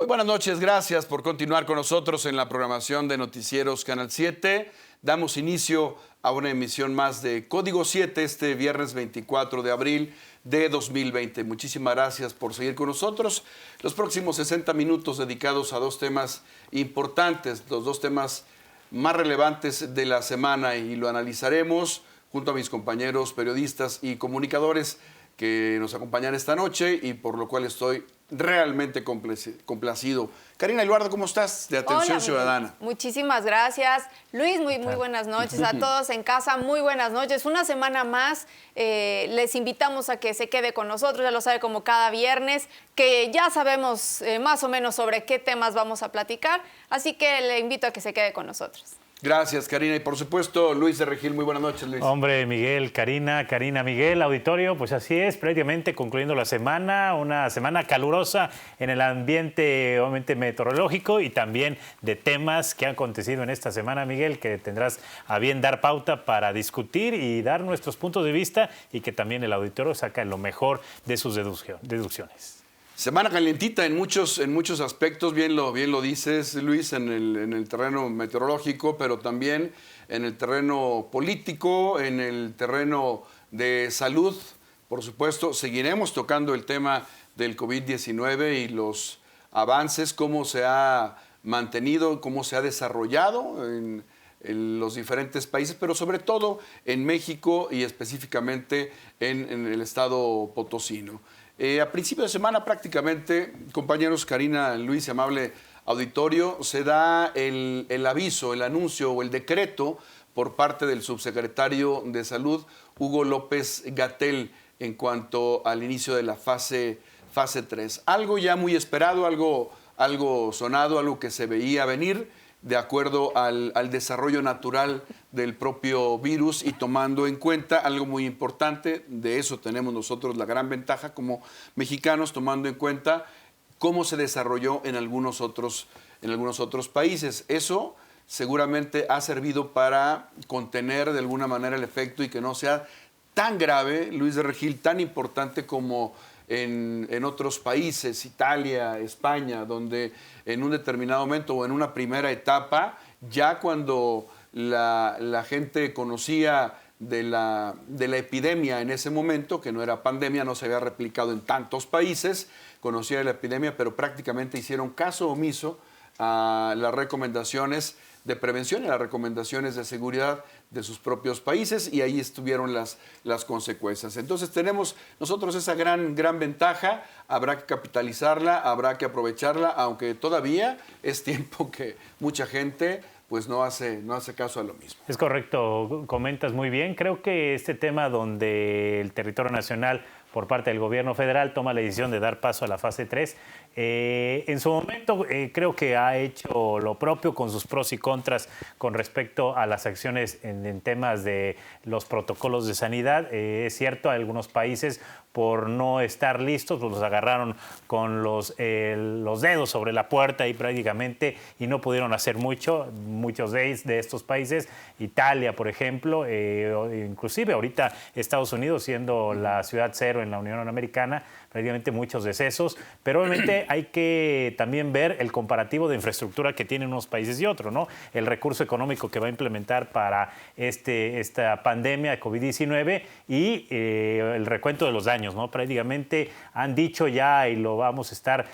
Muy buenas noches, gracias por continuar con nosotros en la programación de Noticieros Canal 7. Damos inicio a una emisión más de Código 7 este viernes 24 de abril de 2020. Muchísimas gracias por seguir con nosotros. Los próximos 60 minutos dedicados a dos temas importantes, los dos temas más relevantes de la semana, y lo analizaremos junto a mis compañeros periodistas y comunicadores que nos acompañan esta noche y por lo cual estoy realmente complacido. Karina Eluardo, ¿cómo estás? De Atención Hola, Ciudadana. Muchísimas gracias. Luis, muy buenas noches. A todos en casa, muy buenas noches. Una semana más, les invitamos a que se quede con nosotros, ya lo sabe, como cada viernes, que ya sabemos más o menos sobre qué temas vamos a platicar, así que le invito a que se quede con nosotros. Gracias, Karina. Y por supuesto, Luis de Regil. Muy buenas noches, Luis. Hombre, Miguel, Karina, Miguel, auditorio, pues así es, prácticamente concluyendo la semana, una semana calurosa en el ambiente, obviamente, meteorológico y también de temas que han acontecido en esta semana, Miguel, que tendrás a bien dar pauta para discutir y dar nuestros puntos de vista y que también el auditorio saca lo mejor de sus deducciones. Semana calientita en muchos aspectos, bien lo dices, Luis, en el terreno meteorológico, pero también en el terreno político, en el terreno de salud. Por supuesto, seguiremos tocando el tema del COVID-19 y los avances, cómo se ha mantenido, cómo se ha desarrollado en los diferentes países, pero sobre todo en México y específicamente en el estado potosino. A principio de semana prácticamente, compañeros, Karina, Luis, amable auditorio, se da el aviso, el anuncio o el decreto por parte del subsecretario de Salud, Hugo López-Gatell, en cuanto al inicio de la fase 3. Algo ya muy esperado, algo sonado, algo que se veía venir, de acuerdo al desarrollo natural del propio virus y tomando en cuenta algo muy importante, de eso tenemos nosotros la gran ventaja como mexicanos, tomando en cuenta cómo se desarrolló en algunos otros países. Eso seguramente ha servido para contener de alguna manera el efecto y que no sea tan grave, Luis de Regil, tan importante como en otros países, Italia, España, donde en un determinado momento o en una primera etapa, ya cuando la gente conocía de la epidemia en ese momento, que no era pandemia, no se había replicado en tantos países, conocía de la epidemia, pero prácticamente hicieron caso omiso a las recomendaciones de prevención y las recomendaciones de seguridad de sus propios países, y ahí estuvieron las consecuencias. Entonces tenemos nosotros esa gran ventaja, habrá que capitalizarla, habrá que aprovecharla, aunque todavía es tiempo que mucha gente pues no hace caso a lo mismo. Es correcto, comentas muy bien. Creo que este tema donde el territorio nacional por parte del gobierno federal toma la decisión de dar paso a la fase 3. En su momento creo que ha hecho lo propio con sus pros y contras con respecto a las acciones en temas de los protocolos de sanidad. Es cierto, algunos países por no estar listos, pues los agarraron con los dedos sobre la puerta y prácticamente y no pudieron hacer mucho. Muchos de estos países, Italia, por ejemplo, inclusive ahorita Estados Unidos siendo la ciudad cero en la Unión Americana, prácticamente muchos decesos, pero obviamente hay que también ver el comparativo de infraestructura que tienen unos países y otros, ¿no? El recurso económico que va a implementar para esta pandemia de COVID-19 y el recuento de los daños, ¿no? Prácticamente han dicho ya, y lo vamos a estar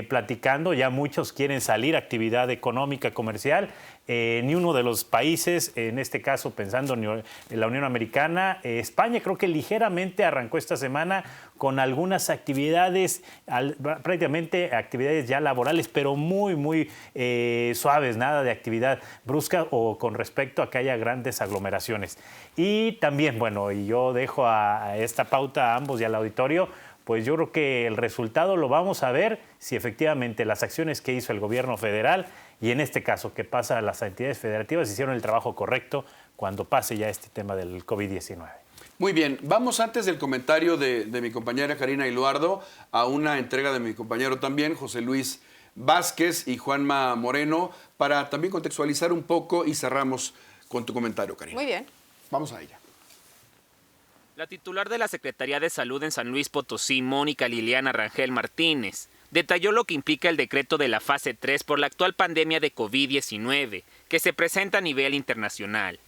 platicando, ya muchos quieren salir a actividad económica, comercial. Ni uno de los países, en este caso pensando en la Unión Americana, España creo que ligeramente arrancó esta semana con algunas actividades, prácticamente actividades ya laborales, pero muy suaves, nada de actividad brusca o con respecto a que haya grandes aglomeraciones. Y también, bueno, y yo dejo a esta pauta a ambos y al auditorio, pues yo creo que el resultado lo vamos a ver si efectivamente las acciones que hizo el gobierno federal y en este caso que pasa a las entidades federativas hicieron el trabajo correcto cuando pase ya este tema del COVID-19. Muy bien, vamos antes del comentario de mi compañera Karina Eluardo a una entrega de mi compañero también, José Luis Vázquez y Juanma Moreno, para también contextualizar un poco y cerramos con tu comentario, Karina. Muy bien. Vamos a ella. La titular de la Secretaría de Salud en San Luis Potosí, Mónica Liliana Rangel Martínez, detalló lo que implica el decreto de la fase 3 por la actual pandemia de COVID-19 que se presenta a nivel internacional,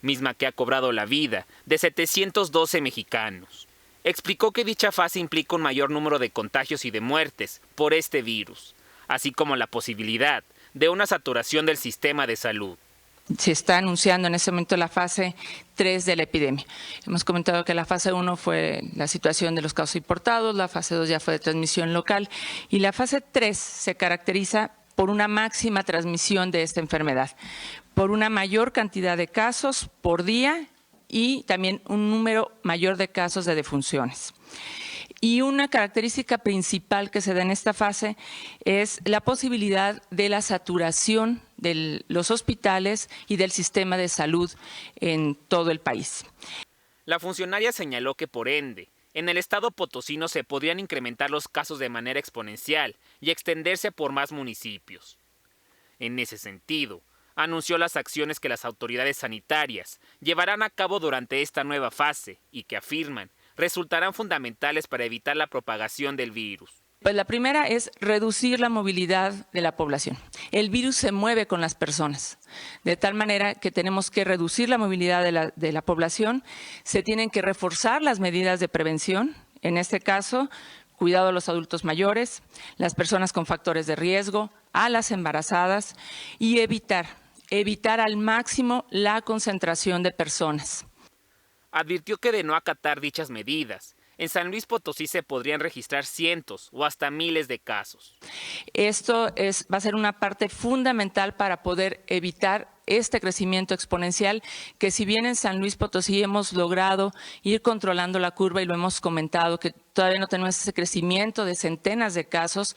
misma que ha cobrado la vida de 712 mexicanos. Explicó que dicha fase implica un mayor número de contagios y de muertes por este virus, así como la posibilidad de una saturación del sistema de salud. Se está anunciando en ese momento la fase 3 de la epidemia. Hemos comentado que la fase 1 fue la situación de los casos importados, la fase 2 ya fue de transmisión local y la fase 3 se caracteriza por una máxima transmisión de esta enfermedad, por una mayor cantidad de casos por día y también un número mayor de casos de defunciones. Y una característica principal que se da en esta fase es la posibilidad de la saturación de los hospitales y del sistema de salud en todo el país. La funcionaria señaló que, por ende, en el estado potosino se podrían incrementar los casos de manera exponencial y extenderse por más municipios. En ese sentido, anunció las acciones que las autoridades sanitarias llevarán a cabo durante esta nueva fase y que afirman resultarán fundamentales para evitar la propagación del virus. Pues la primera es reducir la movilidad de la población. El virus se mueve con las personas, de tal manera que tenemos que reducir la movilidad de la población, se tienen que reforzar las medidas de prevención, en este caso, cuidado a los adultos mayores, las personas con factores de riesgo, a las embarazadas y evitar al máximo la concentración de personas. Advirtió que de no acatar dichas medidas, en San Luis Potosí se podrían registrar cientos o hasta miles de casos. Esto va a ser una parte fundamental para poder evitar este crecimiento exponencial que, si bien en San Luis Potosí hemos logrado ir controlando la curva y lo hemos comentado, que todavía no tenemos ese crecimiento de centenas de casos,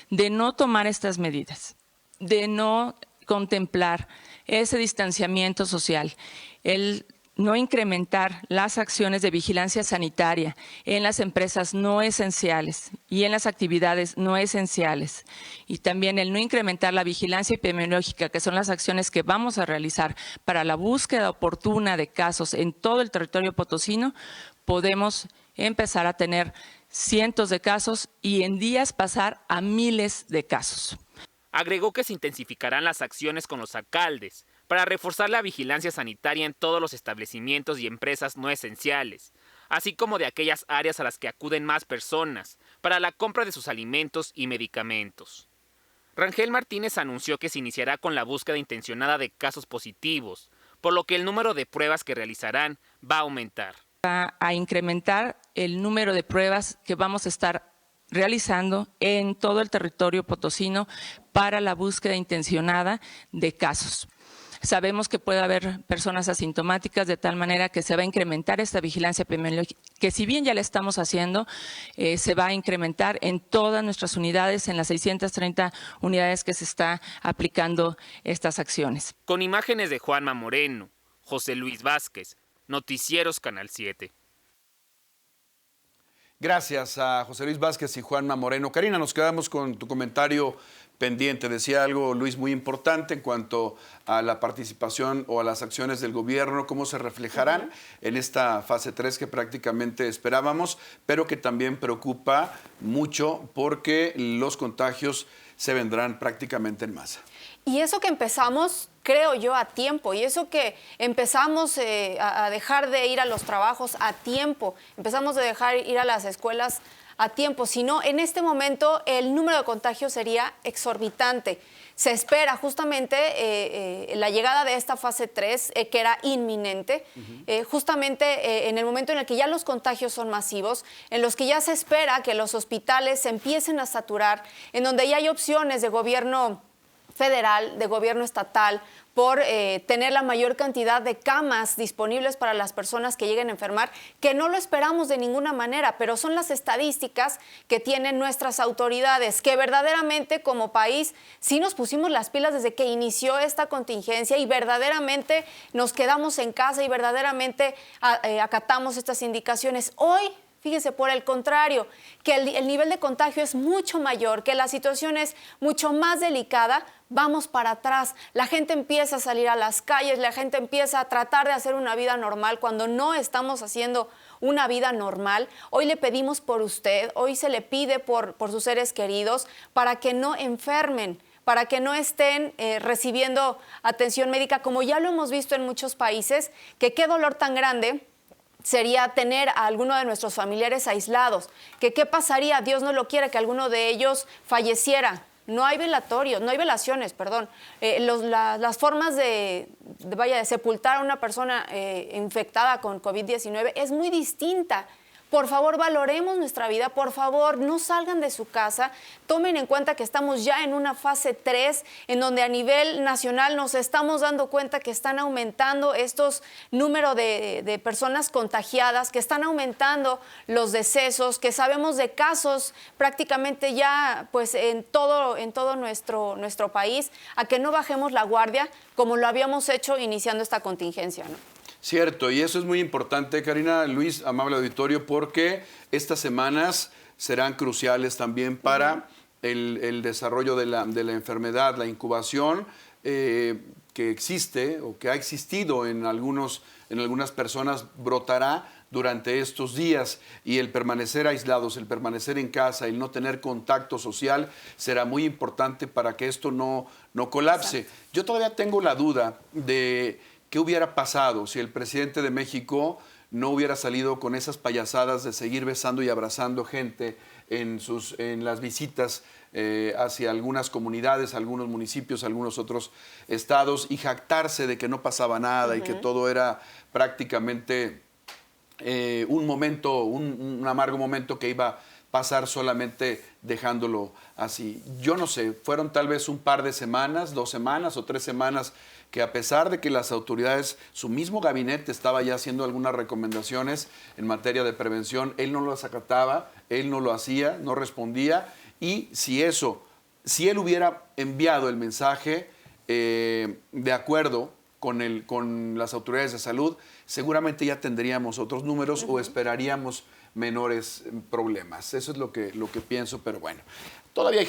de no tomar estas medidas, de no contemplar ese distanciamiento social, el no incrementar las acciones de vigilancia sanitaria en las empresas no esenciales y en las actividades no esenciales. Y también el no incrementar la vigilancia epidemiológica, que son las acciones que vamos a realizar para la búsqueda oportuna de casos en todo el territorio potosino, podemos empezar a tener cientos de casos y en días pasar a miles de casos. Agregó que se intensificarán las acciones con los alcaldes para reforzar la vigilancia sanitaria en todos los establecimientos y empresas no esenciales, así como de aquellas áreas a las que acuden más personas para la compra de sus alimentos y medicamentos. Rangel Martínez anunció que se iniciará con la búsqueda intencionada de casos positivos, por lo que el número de pruebas que realizarán va a aumentar. Va a incrementar el número de pruebas que vamos a estar realizando en todo el territorio potosino para la búsqueda intencionada de casos. Sabemos que puede haber personas asintomáticas, de tal manera que se va a incrementar esta vigilancia epidemiológica, que si bien ya la estamos haciendo, se va a incrementar en todas nuestras unidades, en las 630 unidades que se está aplicando estas acciones. Con imágenes de Juanma Moreno, José Luis Vázquez, Noticieros Canal 7. Gracias a José Luis Vázquez y Juanma Moreno. Karina, nos quedamos con tu comentario pendiente. Decía algo, Luis, muy importante en cuanto a la participación o a las acciones del gobierno, cómo se reflejarán en esta fase 3 que prácticamente esperábamos, pero que también preocupa mucho porque los contagios se vendrán prácticamente en masa. Y eso que empezamos, creo yo, a tiempo, y eso que empezamos a dejar de ir a los trabajos a tiempo, empezamos a dejar ir a las escuelas a tiempo, si no, en este momento el número de contagios sería exorbitante. Se espera justamente la llegada de esta fase 3, que era inminente, justamente en el momento en el que ya los contagios son masivos, en los que ya se espera que los hospitales se empiecen a saturar, en donde ya hay opciones de gobierno federal, de gobierno estatal, por tener la mayor cantidad de camas disponibles para las personas que lleguen a enfermar, que no lo esperamos de ninguna manera, pero son las estadísticas que tienen nuestras autoridades, que verdaderamente como país sí nos pusimos las pilas desde que inició esta contingencia y verdaderamente nos quedamos en casa y verdaderamente acatamos estas indicaciones. Hoy, fíjense, por el contrario, que el nivel de contagio es mucho mayor, que la situación es mucho más delicada, vamos para atrás. La gente empieza a salir a las calles, la gente empieza a tratar de hacer una vida normal cuando no estamos haciendo una vida normal. Hoy le pedimos por usted, hoy se le pide por sus seres queridos para que no enfermen, para que no estén recibiendo atención médica, como ya lo hemos visto en muchos países, que qué dolor tan grande sería tener a alguno de nuestros familiares aislados, que qué pasaría, Dios no lo quiere, que alguno de ellos falleciera. No hay velatorios, no hay velaciones, perdón. Las formas de sepultar a una persona infectada con COVID-19 es muy distinta. Por favor, valoremos nuestra vida, por favor, no salgan de su casa, tomen en cuenta que estamos ya en una fase 3, en donde a nivel nacional nos estamos dando cuenta que están aumentando estos números de personas contagiadas, que están aumentando los decesos, que sabemos de casos prácticamente ya pues en todo nuestro país, a que no bajemos la guardia como lo habíamos hecho iniciando esta contingencia, ¿no? Cierto, y eso es muy importante, Karina, Luis, amable auditorio, porque estas semanas serán cruciales también para el desarrollo de la enfermedad, la incubación que existe o que ha existido en algunas personas, brotará durante estos días, y el permanecer aislados, el permanecer en casa, el no tener contacto social será muy importante para que esto no colapse. Exacto. Yo todavía tengo la duda de ¿qué hubiera pasado si el presidente de México no hubiera salido con esas payasadas de seguir besando y abrazando gente en las visitas hacia algunas comunidades, algunos municipios, algunos otros estados, y jactarse de que no pasaba nada y que todo era prácticamente un amargo momento que iba a pasar solamente dejándolo así? Yo no sé, fueron tal vez un par de semanas, 2 semanas o 3 semanas, que a pesar de que las autoridades, su mismo gabinete estaba ya haciendo algunas recomendaciones en materia de prevención, él no las acataba, él no lo hacía, no respondía, y si él hubiera enviado el mensaje de acuerdo con las autoridades de salud, seguramente ya tendríamos otros números o esperaríamos menores problemas. Eso es lo que pienso, pero bueno. Todavía hay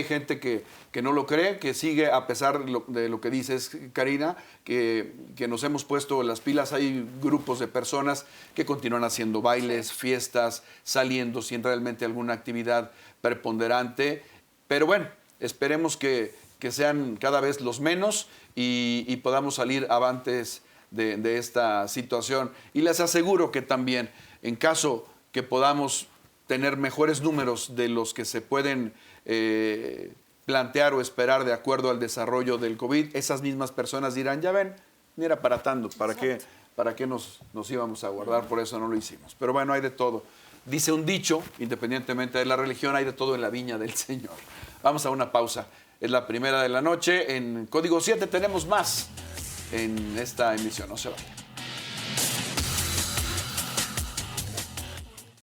gente que no lo cree, que sigue, a pesar de lo que dices, Karina, que nos hemos puesto las pilas. Hay grupos de personas que continúan haciendo bailes, fiestas, saliendo sin realmente alguna actividad preponderante. Pero bueno, esperemos que sean cada vez los menos y podamos salir avantes de esta situación. Y les aseguro que también, en caso que podamos tener mejores números de los que se pueden plantear o esperar de acuerdo al desarrollo del COVID, esas mismas personas dirán, ya ven, ni era para tanto, ¿para qué nos íbamos a guardar? Por eso no lo hicimos. Pero bueno, hay de todo. Dice un dicho, independientemente de la religión, hay de todo en la viña del Señor. Vamos a una pausa. Es la primera de la noche. En Código 7 tenemos más en esta emisión. No se vayan.